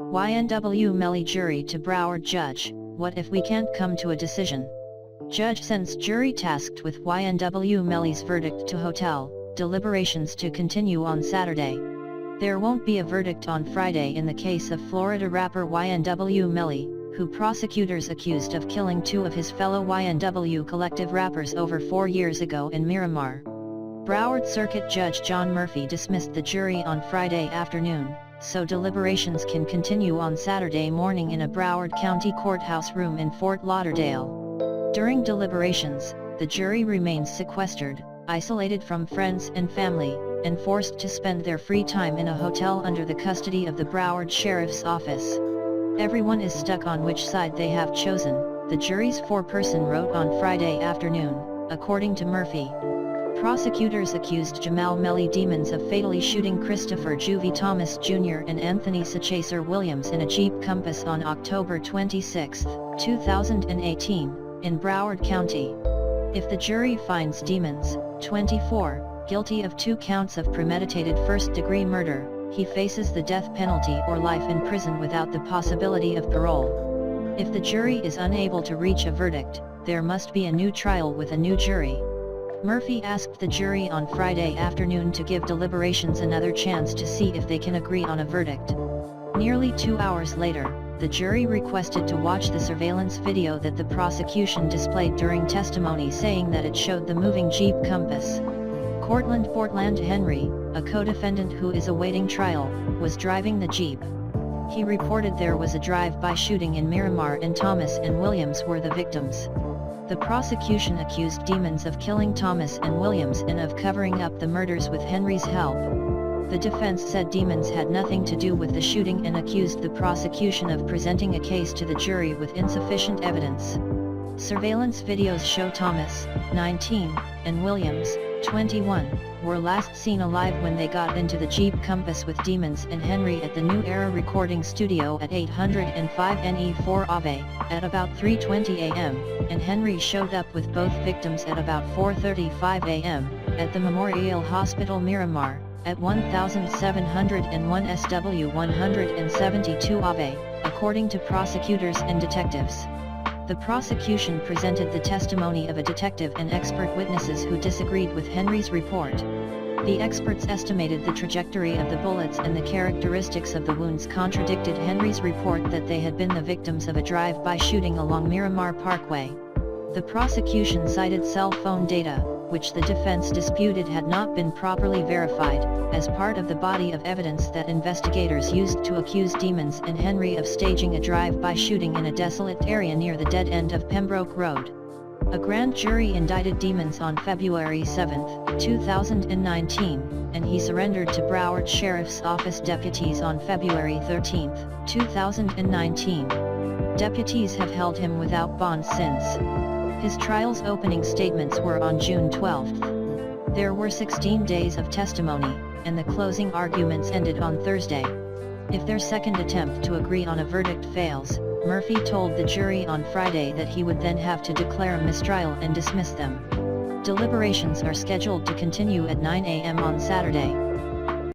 YNW Melly jury to Broward judge, what if we can't come to a decision? Judge sends jury tasked with YNW Melly's verdict to hotel, deliberations to continue on Saturday. There won't be a verdict on Friday in the case of Florida rapper YNW Melly, who prosecutors accused of killing two of his fellow YNW collective rappers over 4 years ago in Miramar. Broward Circuit Judge John Murphy dismissed the jury on Friday afternoon, so deliberations can continue on Saturday morning in a Broward County courthouse room in Fort Lauderdale. During deliberations, the jury remains sequestered, isolated from friends and family, and forced to spend their free time in a hotel under the custody of the Broward Sheriff's Office. Everyone is stuck on which side they have chosen, the jury's four-person wrote on Friday afternoon, according to Murphy. Prosecutors accused Jamal Melly Demons of fatally shooting Christopher Juvie Thomas Jr. and Anthony Sachaser Williams in a Jeep Compass on October 26, 2018, in Broward County. If the jury finds Demons, 24, guilty of 2 counts of premeditated first-degree murder, he faces the death penalty or life in prison without the possibility of parole. If the jury is unable to reach a verdict, there must be a new trial with a new jury. Murphy asked the jury on Friday afternoon to give deliberations another chance to see if they can agree on a verdict. Nearly 2 hours later, the jury requested to watch the surveillance video that the prosecution displayed during testimony, saying that it showed the moving Jeep Compass. Cortland Portland Henry, a co-defendant who is awaiting trial, was driving the Jeep. He reported there was a drive-by shooting in Miramar and Thomas and Williams were the victims. The prosecution accused Demons of killing Thomas and Williams and of covering up the murders with Henry's help. The defense said Demons had nothing to do with the shooting and accused the prosecution of presenting a case to the jury with insufficient evidence. Surveillance videos show Thomas, 19, and Williams, 21, were last seen alive when they got into the Jeep Compass with Demons and Henry at the New Era recording studio at 805 NE4 Ave, at about 3:20 a.m., and Henry showed up with both victims at about 4:35 a.m., at the Memorial Hospital Miramar, at 1701 SW 172 Ave, according to prosecutors and detectives. The prosecution presented the testimony of a detective and expert witnesses who disagreed with Henry's report. The experts estimated the trajectory of the bullets and the characteristics of the wounds contradicted Henry's report that they had been the victims of a drive-by shooting along Miramar Parkway. The prosecution cited cell phone data, which the defense disputed had not been properly verified, as part of the body of evidence that investigators used to accuse Demons and Henry of staging a drive-by shooting in a desolate area near the dead end of Pembroke Road. A grand jury indicted Demons on February 7, 2019, and he surrendered to Broward Sheriff's Office deputies on February 13, 2019. Deputies have held him without bond since. His trial's opening statements were on June 12. There were 16 days of testimony, and the closing arguments ended on Thursday. If their second attempt to agree on a verdict fails, Murphy told the jury on Friday that he would then have to declare a mistrial and dismiss them. Deliberations are scheduled to continue at 9 a.m. on Saturday.